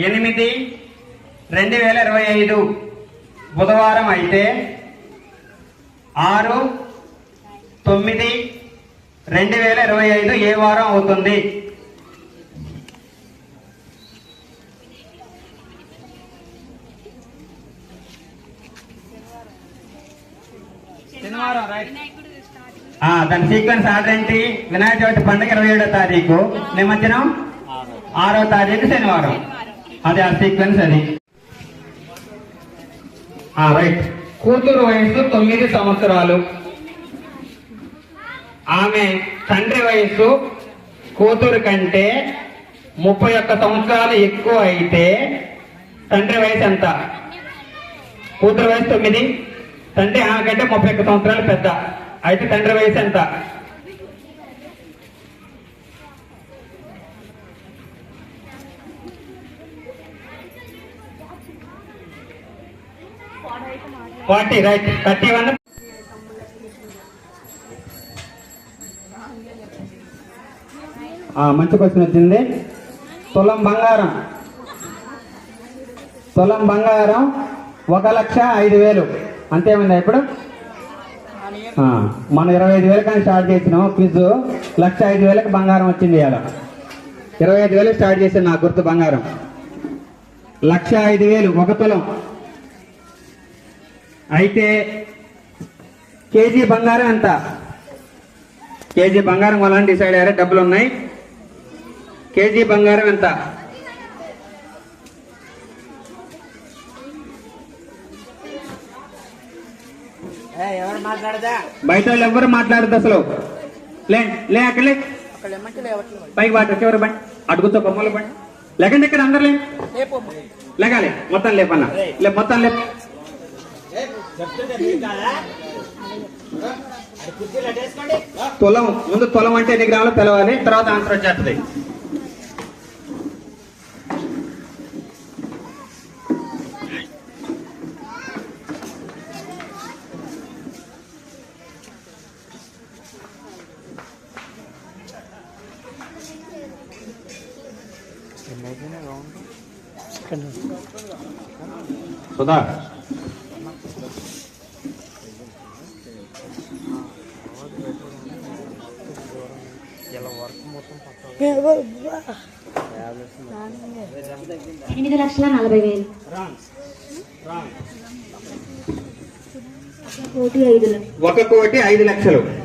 8/2025 బుధవారం అయితే 6/9/2025 ఏ వారం అవుతుంది? శనివారం. రైట్. దాని సీక్వెన్స్ ఆర్డర్ ఏంటి? వినాయక చవితి పండుగ 27వ తారీఖు, నిమజ్జనం 6వ తారీఖు శనివారం. అది ఆ సీక్వెన్స్. అది రైట్. కూతురు వయసు 9 సంవత్సరాలు. ఆమె తండ్రి వయసు కూతురు కంటే 31 సంవత్సరాలు ఎక్కువ అయితే తండ్రి వయసు ఎంత? కూతురు వయసు 9, తండ్రి ఆమె కంటే 31 సంవత్సరాలు పెద్ద అయితే తండ్రి వయసు ఎంత? ఫార్టీ. రైట్. 31. మంచి క్వశ్చన్ వచ్చింది. తులం బంగారం 1,05,000 అంతేమైందా? ఇప్పుడు మనం 25,000 కానీ స్టార్ట్ చేసినాం క్విజ్. 1,05,000కి బంగారం వచ్చింది. ఇలా 25,000 స్టార్ట్ చేసాను, నా గుర్తు బంగారం. 1,05,000 1 తులం అయితే కేజీ బంగారం ఎంత? కేజీ బంగారం వాళ్ళని డిసైడ్ అయ్యారు, డబ్బులు ఉన్నాయి. కేజీ బంగారం ఎంత? బయట వాళ్ళు ఎవరు మాట్లాడదు అసలు. లే అక్కడ పైకి బాట ఎవరు బండి అడుగుతో బొమ్మలు బండి లేకండి ఇక్కడ అందరు లేగాలి. మొత్తం లేపన్నా మొత్తం లేపు. తులం ముందు తులం అంటే ఎన్ని గ్రాములు తెలవాలి, తర్వాత ఆన్సర్ వచ్చేస్తుంది. సుధా $8,40,000. 1,05,00,000.